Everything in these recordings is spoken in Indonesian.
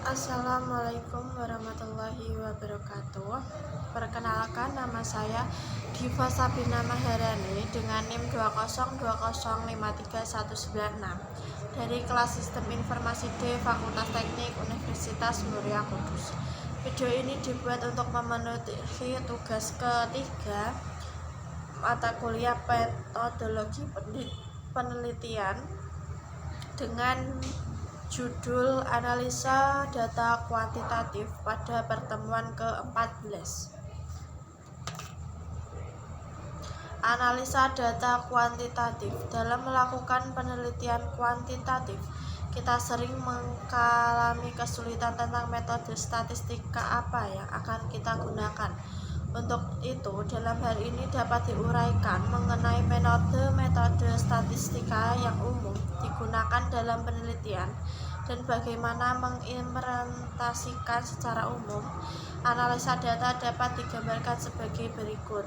Assalamualaikum warahmatullahi wabarakatuh. Perkenalkan, nama saya Diva Sabina Maharani dengan NIM 202053196 dari kelas Sistem Informasi D Fakultas Teknik Universitas Muria Kudus. Video ini dibuat untuk memenuhi tugas ketiga mata kuliah metodologi penelitian dengan judul Analisa Data Kuantitatif pada pertemuan ke-14. Analisa data kuantitatif. Dalam melakukan penelitian kuantitatif, kita sering mengalami kesulitan tentang metode statistika apa yang akan kita gunakan. Untuk itu, dalam hal ini dapat diuraikan mengenai metode statistika yang umum digunakan dalam penelitian dan bagaimana mengimplementasikan secara umum. Analisa data dapat digambarkan sebagai berikut.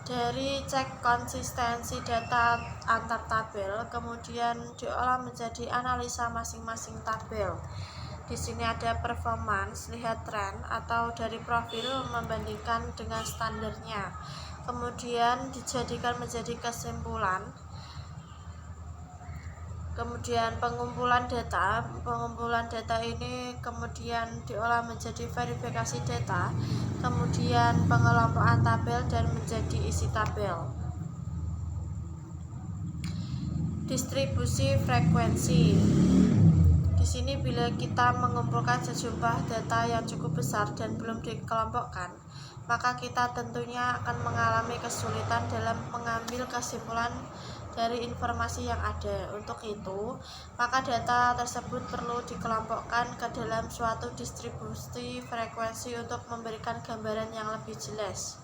Dari cek konsistensi data antar tabel, kemudian diolah menjadi analisa masing-masing tabel. Di sini ada performance, lihat tren atau dari profil membandingkan dengan standarnya. Kemudian dijadikan menjadi kesimpulan. Kemudian pengumpulan data ini kemudian diolah menjadi verifikasi data, kemudian pengelompokan tabel dan menjadi isi tabel. Distribusi frekuensi. Di sini bila kita mengumpulkan sejumlah data yang cukup besar dan belum dikelompokkan, maka kita tentunya akan mengalami kesulitan dalam mengambil kesimpulan dari informasi yang ada. Untuk itu, maka data tersebut perlu dikelompokkan ke dalam suatu distribusi frekuensi untuk memberikan gambaran yang lebih jelas.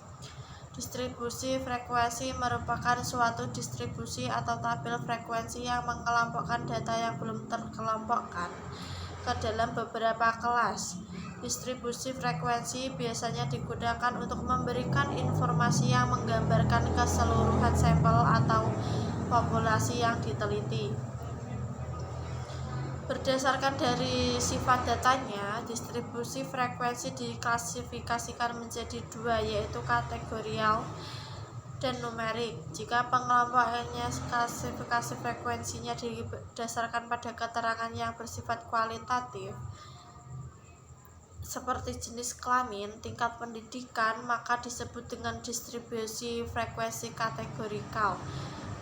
Distribusi frekuensi merupakan suatu distribusi atau tabel frekuensi yang mengelompokkan data yang belum terkelompokkan ke dalam beberapa kelas. Distribusi frekuensi biasanya digunakan untuk memberikan informasi yang menggambarkan keseluruhan sampel atau populasi yang diteliti. Berdasarkan dari sifat datanya, distribusi frekuensi diklasifikasikan menjadi dua, yaitu kategorial dan numerik. Jika pengelompokannya klasifikasi frekuensinya didasarkan pada keterangan yang bersifat kualitatif, seperti jenis kelamin, tingkat pendidikan, maka disebut dengan distribusi frekuensi kategorikal.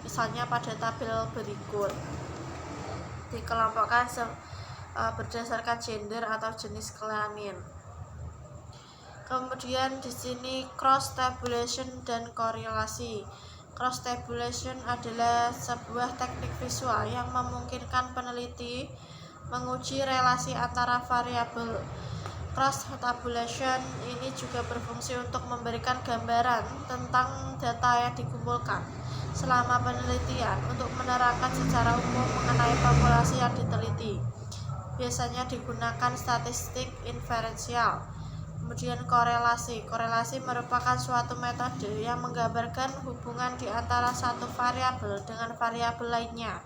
Misalnya pada tabel berikut dikelompokkan berdasarkan gender atau jenis kelamin. Kemudian di sini cross tabulation dan korelasi. Cross tabulation adalah sebuah teknik visual yang memungkinkan peneliti menguji relasi antara variabel. Cross tabulation ini juga berfungsi untuk memberikan gambaran tentang data yang dikumpulkan selama penelitian untuk menerangkan secara umum mengenai populasi yang diteliti. Biasanya digunakan statistik inferensial. Kemudian korelasi. Korelasi merupakan suatu metode yang menggambarkan hubungan di antara satu variabel dengan variabel lainnya.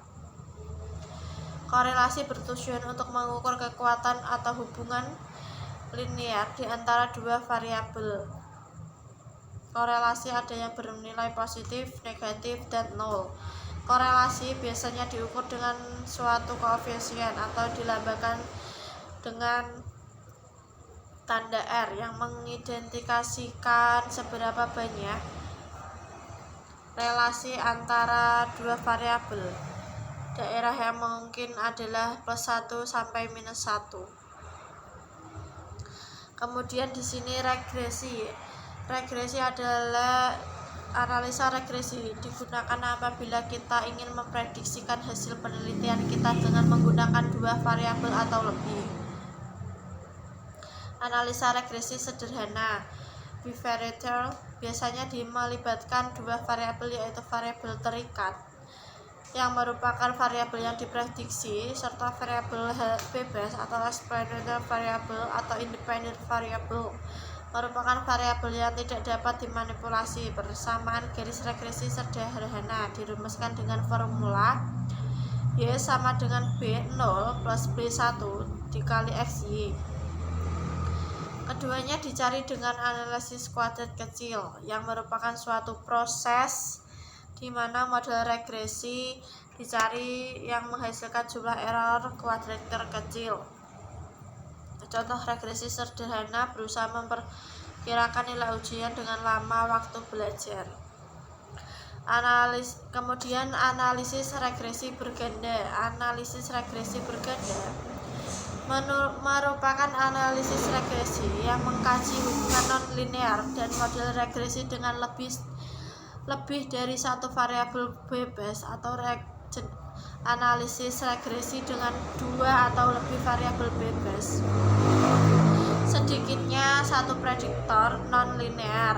Korelasi bertujuan untuk mengukur kekuatan atau hubungan linear di antara dua variabel. Korelasi ada yang bernilai positif, negatif, dan nol. Korelasi biasanya diukur dengan suatu koefisien atau dilambangkan dengan tanda R yang mengidentifikasikan seberapa banyak relasi antara dua variabel. Daerah yang mungkin adalah +1 sampai -1. Kemudian di sini regresi. Regresi adalah analisa regresi digunakan apabila kita ingin memprediksikan hasil penelitian kita dengan menggunakan dua variabel atau lebih. Analisa regresi sederhana bivariate biasanya melibatkan dua variabel, yaitu variabel terikat yang merupakan variabel yang diprediksi serta variabel bebas atau experimental variable atau independent variable merupakan variabel yang tidak dapat dimanipulasi. Persamaan garis regresi sederhana dirumuskan dengan formula Y sama dengan B0 plus B1 dikali XY. Keduanya dicari dengan analisis kuadrat kecil, yang merupakan suatu proses di mana model regresi dicari yang menghasilkan jumlah error kuadrat terkecil. Contoh regresi sederhana berusaha memperkirakan nilai ujian dengan lama waktu belajar. Kemudian analisis regresi berganda. Analisis regresi berganda merupakan analisis regresi yang mengkaji hubungan non-linear dan model regresi dengan lebih dari satu variabel bebas, atau analisis regresi dengan dua atau lebih variabel bebas, sedikitnya satu prediktor non-linear.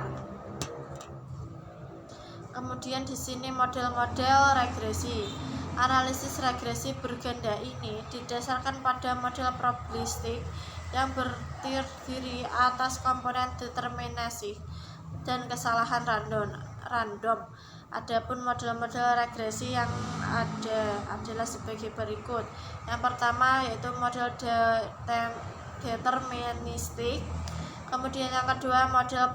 Kemudian di sini model-model regresi. Analisis regresi berganda ini didasarkan pada model probabilistik yang terdiri atas komponen determinasi dan kesalahan random. Adapun model-model regresi yang ada adalah sebagai berikut. Yang pertama yaitu model deterministik. Kemudian yang kedua model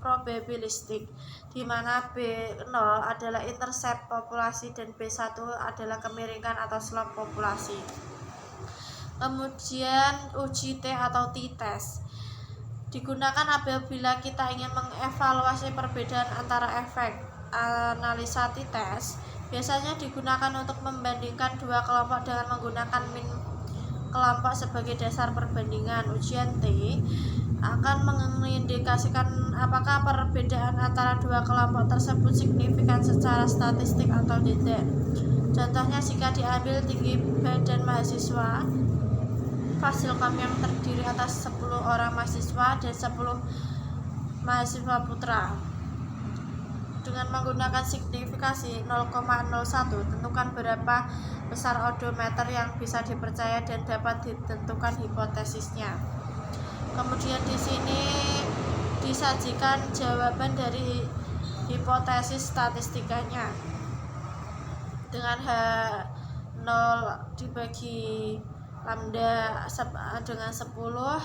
probabilistik, di mana B0 adalah intercept populasi dan B1 adalah kemiringan atau slope populasi. Kemudian uji T atau t-test digunakan apabila kita ingin mengevaluasi perbedaan antara efek. Analisa t-test biasanya digunakan untuk membandingkan dua kelompok dengan menggunakan min kelompok sebagai dasar perbandingan. Ujian T akan mengindikasikan apakah perbedaan antara dua kelompok tersebut signifikan secara statistik atau tidak. Contohnya jika diambil tinggi badan mahasiswa Fasilkom yang terdiri atas 10 orang mahasiswa dan 10 mahasiswa putra. Dengan menggunakan signifikasi 0,01, tentukan berapa besar odometer yang bisa dipercaya dan dapat ditentukan hipotesisnya. Kemudian di sini disajikan jawaban dari hipotesis statistikanya dengan H0 dibagi lambda dengan 10,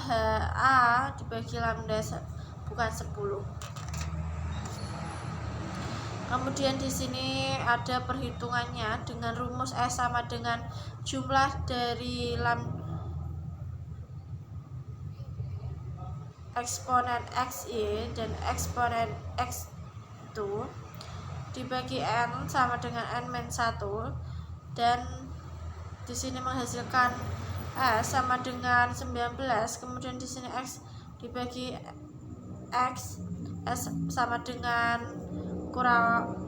HA dibagi lambda bukan 10. Kemudian di sini ada perhitungannya dengan rumus S sama dengan jumlah dari eksponen XY dan eksponen X2 dibagi N sama dengan N-1, dan di sini menghasilkan S sama dengan 19. Kemudian di sini X dibagi X, S sama dengan kurang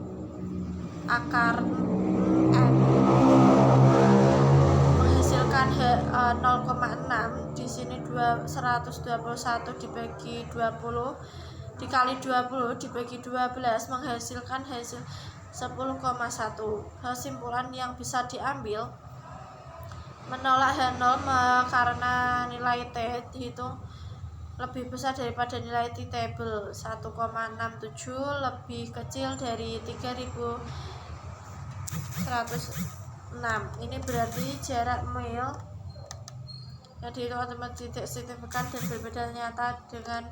akar N, menghasilkan 0,6. Di sini 121 dibagi 20 dikali 20 dibagi 12 menghasilkan hasil 10,1. Kesimpulan yang bisa diambil, menolak H0 karena nilai T dihitung lebih besar daripada nilai T-table 1,67 lebih kecil dari 3106. Ini berarti jarak mil yang dihitung otomatis tidak signifikan dan berbeda nyata dengan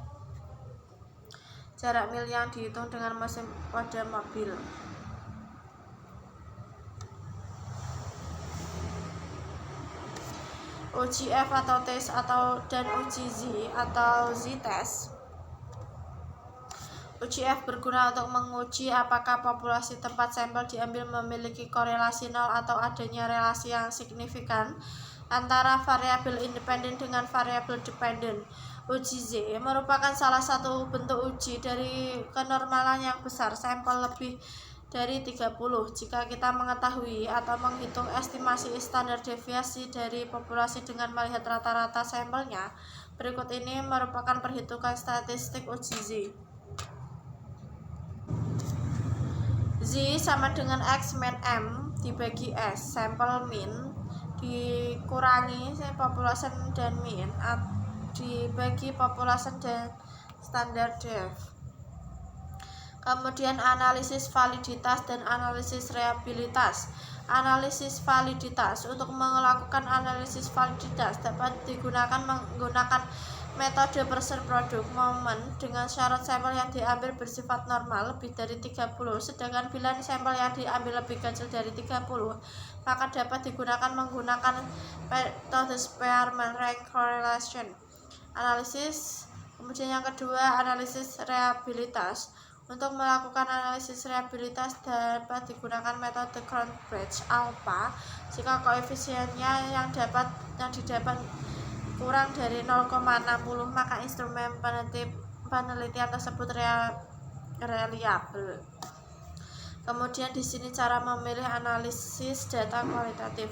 jarak mil yang dihitung dengan mesin pada mobil. Uji F atau tes dan uji Z atau Z-test. Uji F berguna untuk menguji apakah populasi tempat sampel diambil memiliki korelasi nol atau adanya relasi yang signifikan antara variabel independen dengan variabel dependen. Uji Z merupakan salah satu bentuk uji dari kenormalan yang besar sampel lebih dari 30. Jika kita mengetahui atau menghitung estimasi standar deviasi dari populasi dengan melihat rata-rata sampelnya, berikut ini merupakan perhitungan statistik uji Z. Z sama dengan X min M dibagi S, sampel min dikurangi populasi dan min dibagi populasi dan standar dev. Kemudian analisis validitas dan analisis reliabilitas. Analisis validitas. Untuk melakukan analisis validitas dapat digunakan menggunakan metode person product moment dengan syarat sampel yang diambil bersifat normal lebih dari 30, sedangkan bila sampel yang diambil lebih kecil dari 30, maka dapat digunakan menggunakan metode Spearman rank correlation analisis. Kemudian yang kedua, analisis reliabilitas. Untuk melakukan analisis reliabilitas dapat digunakan metode Cronbridge alpha jika koefisiennya yang didapat kurang dari 0,60, maka instrumen penelitian tersebut reliable. Kemudian di sini cara memilih analisis data kualitatif.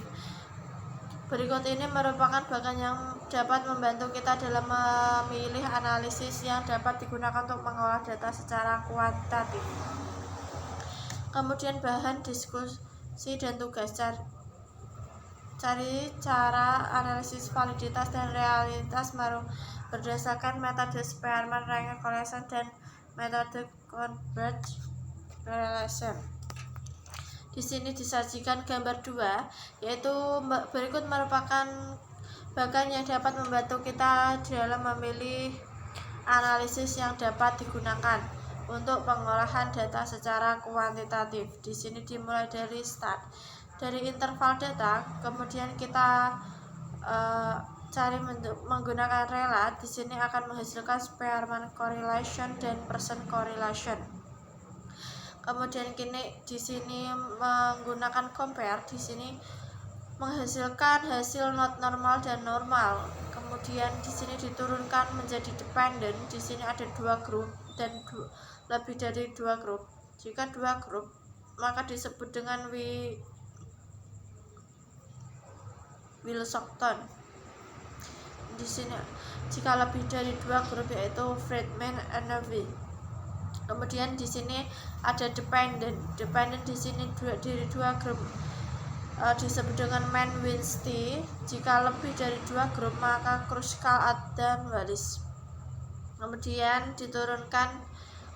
Berikut ini merupakan bagian yang dapat membantu kita dalam memilih analisis yang dapat digunakan untuk mengolah data secara kuantitatif. Kemudian bahan diskusi dan tugas. Cari cara analisis validitas dan realitas berdasarkan metode Spearman rank correlation dan metode Cronbridge correlation. Di sini disajikan gambar 2, yaitu berikut merupakan bagian yang dapat membantu kita dalam memilih analisis yang dapat digunakan untuk pengolahan data secara kuantitatif. Di sini dimulai dari start, dari interval data, kemudian kita cari menggunakan rela. Di sini akan menghasilkan Spearman correlation dan person correlation. Kemudian di sini menggunakan compare, di sini menghasilkan hasil not normal dan normal. Kemudian di sini diturunkan menjadi dependent. Di sini ada 2 grup dan lebih dari 2 grup. Jika 2 grup, maka disebut dengan Wilson. Di sini jika lebih dari 2 grup yaitu Friedman and Levy. Kemudian di sini ada dependent. Dependent di sini dari 2 grup disebut dengan Mann-Weinstein. Jika lebih dari 2 grup maka Kruskal dan Wallis. Kemudian diturunkan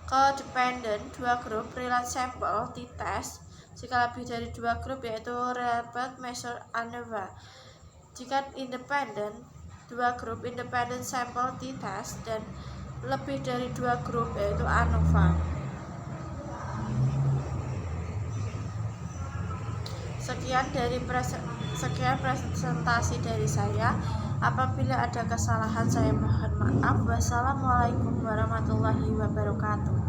ke dependent 2 grup relate sample t-test. Jika lebih dari 2 grup yaitu Rebet, Measure, ANOVA. Jika independent 2 grup independent sample t-test dan lebih dari 2 grup yaitu ANOVA. Sekian presentasi dari saya. Apabila ada kesalahan saya mohon maaf. Wassalamualaikum warahmatullahi wabarakatuh.